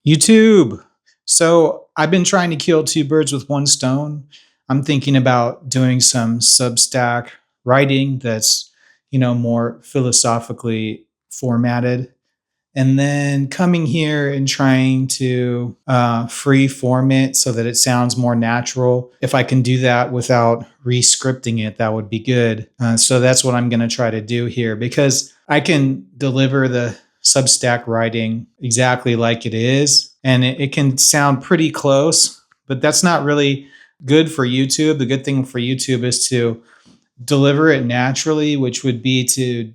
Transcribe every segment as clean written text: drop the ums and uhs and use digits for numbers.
YouTube. So I've been trying to kill two birds with one stone. I'm thinking about doing some Substack writing that's, more philosophically formatted. And then coming here and trying to free form it so that it sounds more natural. If I can do that without re-scripting it, that would be good. So that's what I'm going to try to do here because I can deliver the Substack writing exactly like it is, and it can sound pretty close, but that's not really good for YouTube. The good thing for YouTube is to deliver it naturally, which would be to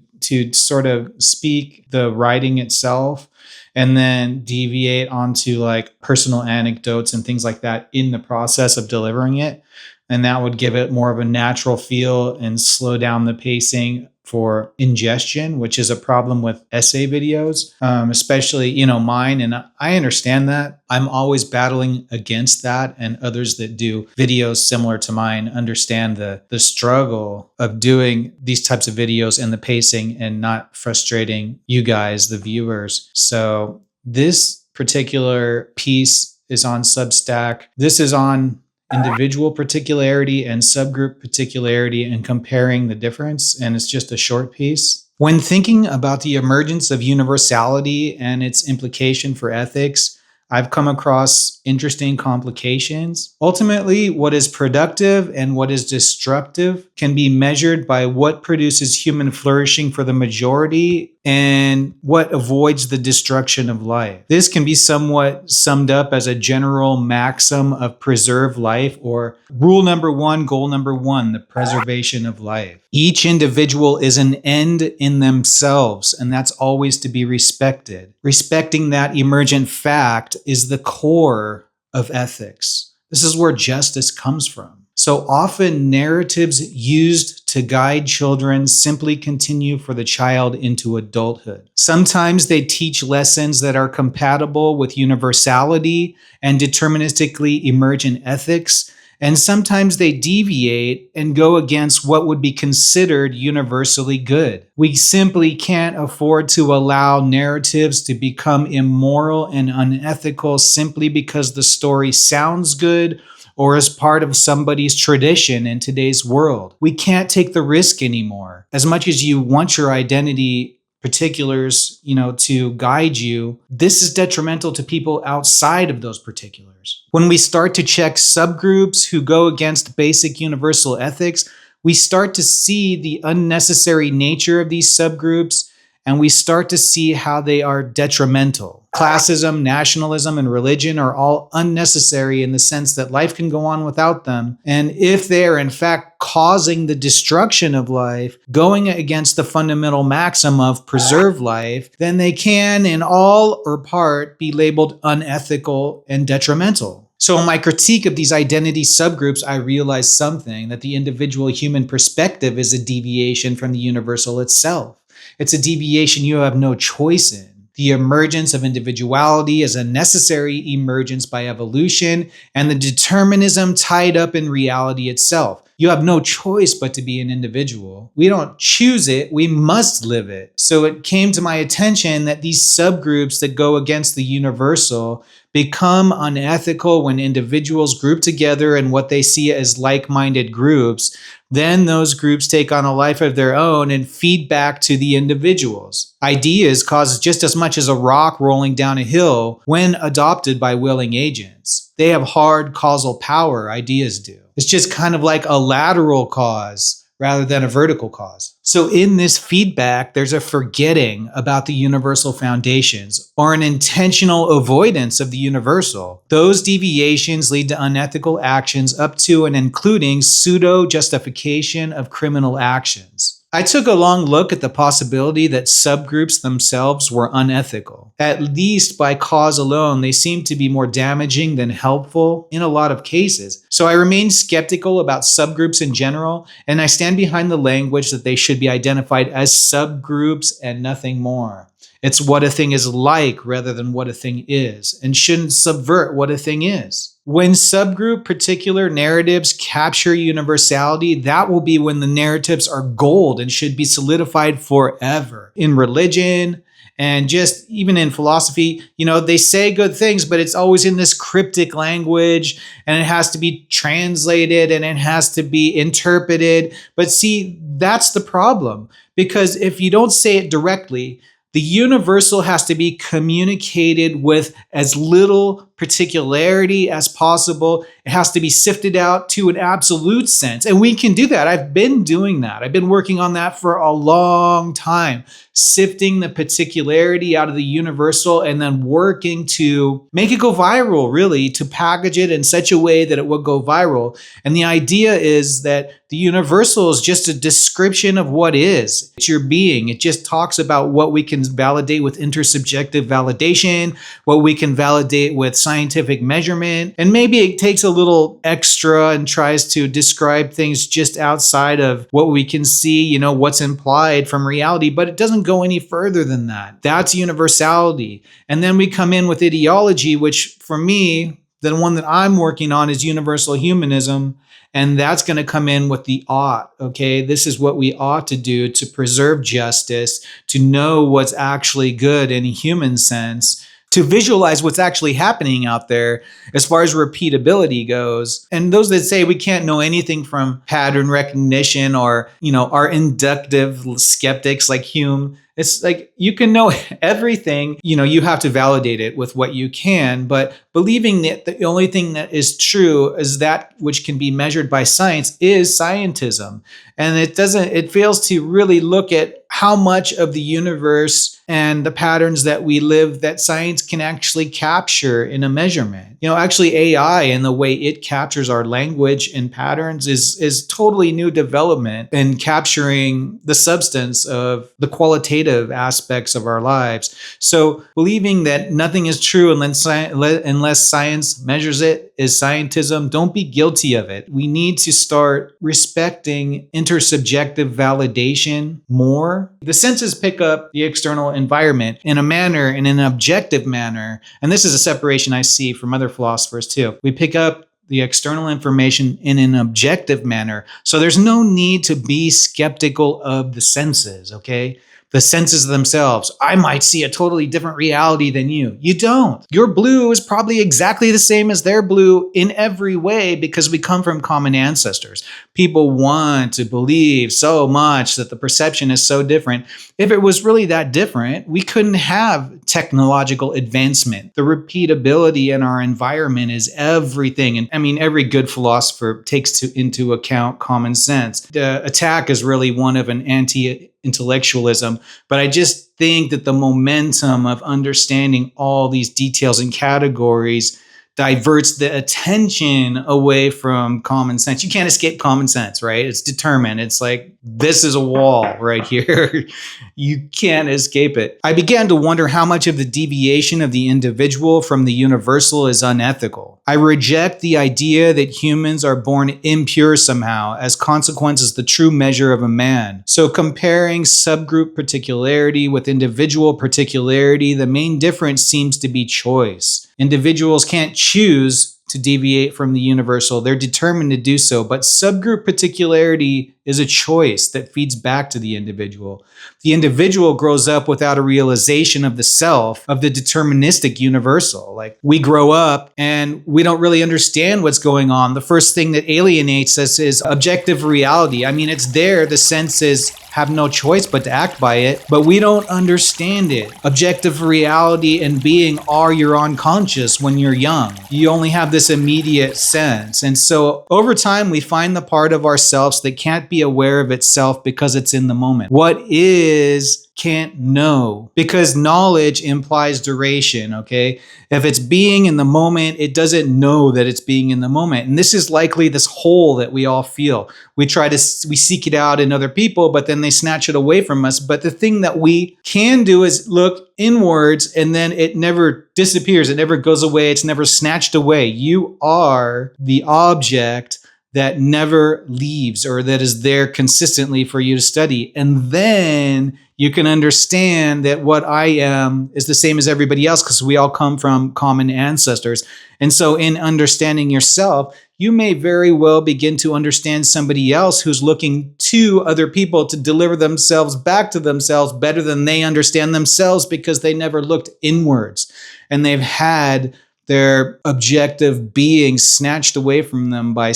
sort of speak the writing itself and then deviate onto like personal anecdotes and things like that in the process of delivering it. And that would give it more of a natural feel and slow down the pacing for ingestion, which is a problem with essay videos, especially, mine. And I understand that. I'm always battling against that. And others that do videos similar to mine understand the struggle of doing these types of videos and the pacing and not frustrating you guys, the viewers. So this particular piece is on Substack. This is on individual particularity and subgroup particularity and comparing the difference. And it's just a short piece. When thinking about the emergence of universality and its implication for ethics, I've come across interesting complications. Ultimately, what is productive and what is destructive can be measured by what produces human flourishing for the majority and what avoids the destruction of life. This can be somewhat summed up as a general maxim of preserve life, or rule number one, goal number one, the preservation of life. Each individual is an end in themselves, and that's always to be respected. Respecting that emergent fact is the core of ethics. This is where justice comes from. So often narratives used to guide children simply continue for the child into adulthood. Sometimes they teach lessons that are compatible with universality and deterministically emergent ethics, and sometimes they deviate and go against what would be considered universally good. We simply can't afford to allow narratives to become immoral and unethical simply because the story sounds good or as part of somebody's tradition in today's world. We can't take the risk anymore. As much as you want your identity particulars, to guide you, this is detrimental to people outside of those particulars. When we start to check subgroups who go against basic universal ethics, we start to see the unnecessary nature of these subgroups, and we start to see how they are detrimental. Classism, nationalism, and religion are all unnecessary in the sense that life can go on without them. And if they are in fact causing the destruction of life, going against the fundamental maxim of preserve life, then they can, in all or part, be labeled unethical and detrimental. So in my critique of these identity subgroups, I realized something, that the individual human perspective is a deviation from the universal itself. It's a deviation you have no choice in. The emergence of individuality is a necessary emergence by evolution, and the determinism tied up in reality itself. You have no choice but to be an individual. We don't choose it, we must live it. So it came to my attention that these subgroups that go against the universal become unethical when individuals group together in what they see as like-minded groups. Then those groups take on a life of their own and feed back to the individuals. Ideas cause just as much as a rock rolling down a hill when adopted by willing agents. They have hard causal power, ideas do. It's just kind of like a lateral cause rather than a vertical cause. So in this feedback, there's a forgetting about the universal foundations or an intentional avoidance of the universal. Those deviations lead to unethical actions up to and including pseudo-justification of criminal actions. I took a long look at the possibility that subgroups themselves were unethical. At least by cause alone, they seem to be more damaging than helpful in a lot of cases. So I remain skeptical about subgroups in general, and I stand behind the language that they should be identified as subgroups and nothing more. It's what a thing is like rather than what a thing is, and shouldn't subvert what a thing is. When subgroup particular narratives capture universality, that will be when the narratives are gold and should be solidified forever. In religion, And just even in philosophy, they say good things, but it's always in this cryptic language, and it has to be translated and it has to be interpreted. But see, that's the problem, because if you don't say it directly, the universal has to be communicated with as little particularity as possible. It has to be sifted out to an absolute sense. And we can do that. I've been doing that. I've been working on that for a long time, sifting the particularity out of the universal and then working to make it go viral, really, to package it in such a way that it will go viral. And the idea is that the universal is just a description of what is. It's your being. It just talks about what we can validate with intersubjective validation, what we can validate with scientific measurement. And maybe it takes a little extra and tries to describe things just outside of what we can see, what's implied from reality, but it doesn't go any further than that. That's universality. And then we come in with ideology, which for me, the one that I'm working on is universal humanism. And that's going to come in with the ought, okay? This is what we ought to do to preserve justice, to know what's actually good in a human sense, to visualize what's actually happening out there as far as repeatability goes. And those that say we can't know anything from pattern recognition or, our inductive skeptics like Hume, it's like you can know everything, you have to validate it with what you can, but believing that the only thing that is true is that which can be measured by science is scientism. And it fails to really look at how much of the universe and the patterns that we live that science can actually capture in a measurement. Actually AI and the way it captures our language and patterns is totally new development in capturing the substance of the qualitative aspects of our lives. So believing that nothing is true unless science measures it is scientism. Don't be guilty of it. We need to start respecting intersubjective validation more. The senses pick up the external environment in a manner, in an objective manner. And this is a separation I see from other philosophers too. We pick up the external information in an objective manner. So there's no need to be skeptical of the senses, okay? The senses themselves. I might see a totally different reality than you. You don't. Your blue is probably exactly the same as their blue in every way because we come from common ancestors. People want to believe so much that the perception is so different. If it was really that different, we couldn't have technological advancement. The repeatability in our environment is everything. And I mean, every good philosopher takes into account common sense. The attack is really one of an anti-intellectualism, but I just think that the momentum of understanding all these details and categories diverts the attention away from common sense. You can't escape common sense, right? It's determined. It's like, this is a wall right here. You can't escape it. I began to wonder how much of the deviation of the individual from the universal is unethical. I reject the idea that humans are born impure somehow, as consequence is the true measure of a man. So comparing subgroup particularity with individual particularity, the main difference seems to be choice. Individuals can't choose to deviate from the universal. They're determined to do so, but subgroup particularity is a choice that feeds back to the individual. The individual grows up without a realization of the self, of the deterministic universal. Like, we grow up and we don't really understand what's going on. The first thing that alienates us is objective reality. I mean, it's there. The senses have no choice but to act by it, but we don't understand it. Objective reality and being are your unconscious when you're young. You only have this immediate sense. And so over time, we find the part of ourselves that can't be aware of itself because it's in the moment. What is can't know, because knowledge implies duration, okay? If it's being in the moment, it doesn't know that it's being in the moment. And this is likely this hole that we all feel. We seek it out in other people, but then they snatch it away from us. But the thing that we can do is look inwards, and then it never disappears. It never goes away. It's never snatched away. You are the object that never leaves or that is there consistently for you to study. And then you can understand that what I am is the same as everybody else because we all come from common ancestors. And so in understanding yourself, you may very well begin to understand somebody else who's looking to other people to deliver themselves back to themselves better than they understand themselves because they never looked inwards and they've had their objective being snatched away from them by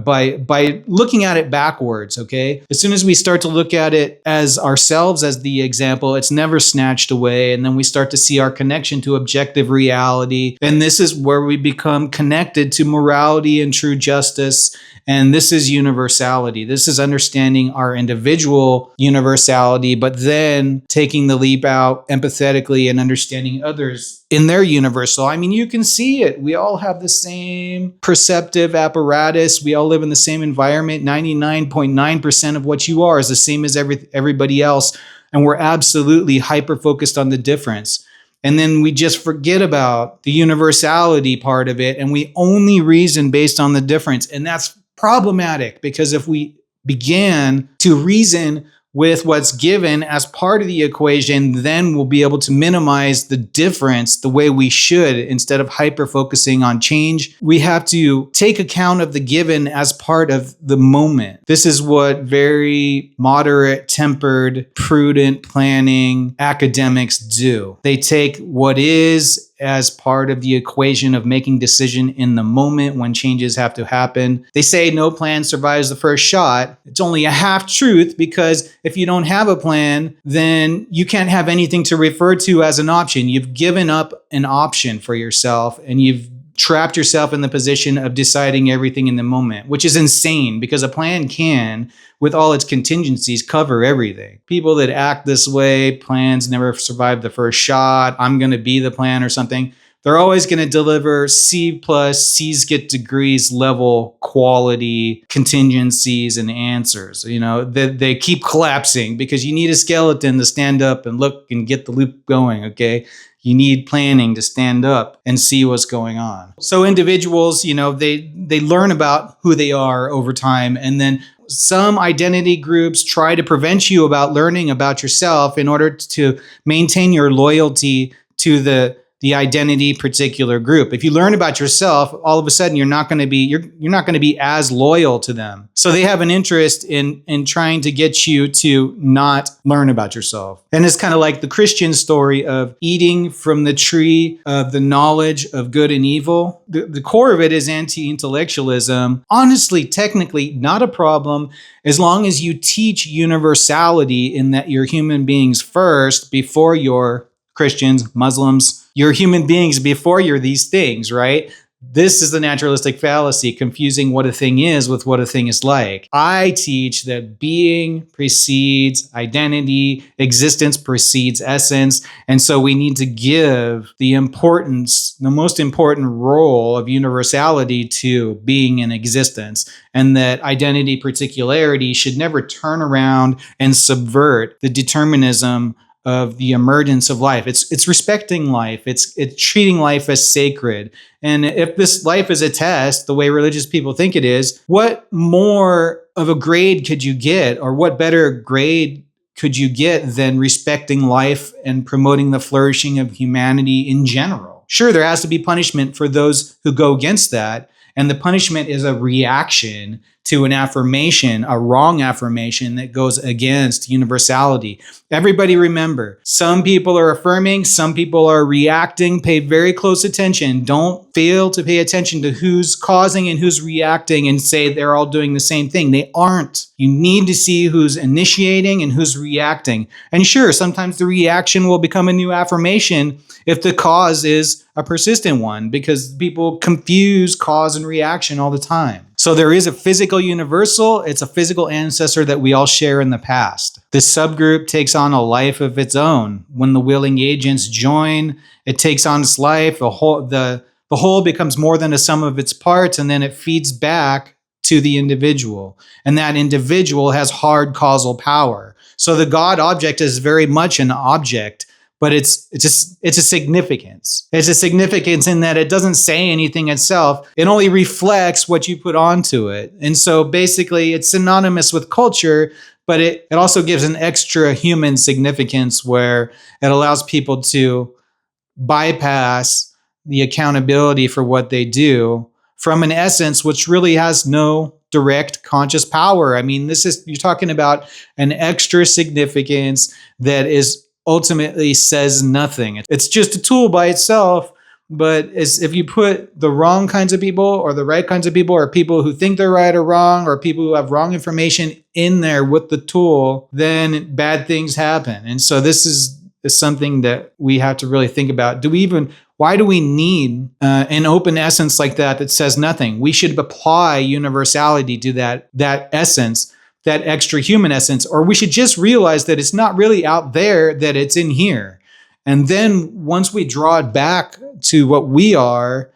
by looking at it backwards, okay? As soon as we start to look at it as ourselves as the example, it's never snatched away. And then we start to see our connection to objective reality. And this is where we become connected to morality and true justice. And this is universality. This is understanding our individual universality, but then taking the leap out empathetically and understanding others in their universal. I mean, you can see it. We all have the same perceptive apparatus. We all live in the same environment. 99.9% of what you are is the same as everybody else. And we're absolutely hyper-focused on the difference. And then we just forget about the universality part of it. And we only reason based on the difference. And that's problematic because if we began to reason with what's given as part of the equation, then we'll be able to minimize the difference the way we should instead of hyper-focusing on change. We have to take account of the given as part of the moment. This is what very moderate, tempered, prudent planning academics do. They take what is as part of the equation of making decision in the moment when changes have to happen. They say no plan survives the first shot. It's only a half truth because if you don't have a plan, then you can't have anything to refer to as an option. You've given up an option for yourself and you've trapped yourself in the position of deciding everything in the moment, which is insane because a plan can, with all its contingencies, cover everything. People that act this way, plans never survive the first shot, I'm going to be the plan or something, they're always going to deliver C plus, C's get degrees level quality contingencies and answers. You know, they keep collapsing because you need a skeleton to stand up and look and get the loop going, okay? You need planning to stand up and see what's going on. So individuals, you know, they learn about who they are over time. And then some identity groups try to prevent you about learning about yourself in order to maintain your loyalty to the identity particular group. If you learn about yourself, all of a sudden you're not going to be as loyal to them. So they have an interest in trying to get you to not learn about yourself. And it's kind of like the Christian story of eating from the tree of the knowledge of good and evil. The core of it is anti-intellectualism. Honestly, technically, not a problem as long as you teach universality in that you're human beings first before you're Christians, Muslims. You're human beings before you're these things, right? This is the naturalistic fallacy, confusing what a thing is with what a thing is like. I teach that being precedes identity, existence precedes essence, and so we need to give the most important role of universality to being in existence, and that identity particularity should never turn around and subvert the determinism of the emergence of life. It's respecting life. It's treating life as sacred. And if this life is a test, the way religious people think it is, what more of a grade could you get, or what better grade could you get than respecting life and promoting the flourishing of humanity in general? Sure, there has to be punishment for those who go against that. And the punishment is a reaction to an affirmation, a wrong affirmation that goes against universality. Everybody remember, some people are affirming, some people are reacting. Pay very close attention. Don't fail to pay attention to who's causing and who's reacting and say they're all doing the same thing. They aren't. You need to see who's initiating and who's reacting. And sure, sometimes the reaction will become a new affirmation if the cause is a persistent one, because people confuse cause and reaction all the time. So there is a physical universal. It's a physical ancestor that we all share in the past. This subgroup takes on a life of its own. When the willing agents join, it takes on its life. The whole becomes more than a sum of its parts, and then it feeds back to the individual. And that individual has hard causal power. So the God object is very much an object, but it's a significance. It's a significance in that it doesn't say anything itself. It only reflects what you put onto it. And so basically it's synonymous with culture, but it also gives an extra human significance where it allows people to bypass the accountability for what they do from an essence which really has no direct conscious power. I mean, you're talking about an extra significance that is ultimately says nothing. It's just a tool by itself, but if you put the wrong kinds of people or the right kinds of people, or people who think they're right or wrong, or people who have wrong information in there with the tool, then bad things happen. And so this is something that we have to really think about. Why do we need an open essence like that says nothing? We should apply universality to that essence, that extra human essence, or we should just realize that it's not really out there, that it's in here. And then once we draw it back to what we are,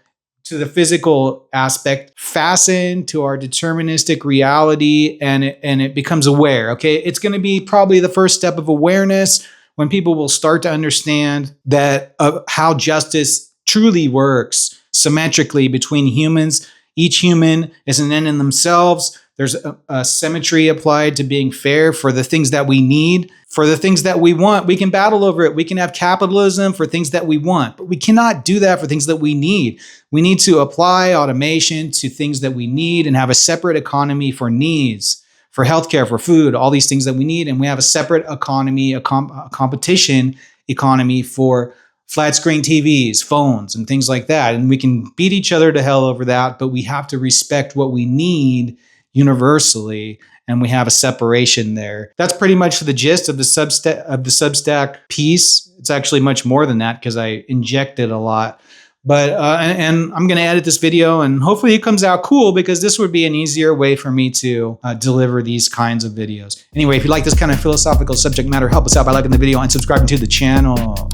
to the physical aspect, fasten to our deterministic reality, and it becomes aware. Okay, it's going to be probably the first step of awareness, when people will start to understand that how justice truly works symmetrically between humans. Each human is an end in themselves. There's a symmetry applied to being fair for the things that we need, for the things that we want. We can battle over it. We can have capitalism for things that we want, but we cannot do that for things that we need. We need to apply automation to things that we need and have a separate economy for needs, for healthcare, for food, all these things that we need. And we have a separate economy, a competition economy for flat screen TVs, phones, and things like that. And we can beat each other to hell over that, but we have to respect what we need universally. And we have a separation there. That's pretty much the gist of the Substack piece. It's actually much more than that because I injected a lot. But and I'm going to edit this video, and hopefully it comes out cool, because this would be an easier way for me to deliver these kinds of videos. Anyway, if you like this kind of philosophical subject matter, help us out by liking the video and subscribing to the channel.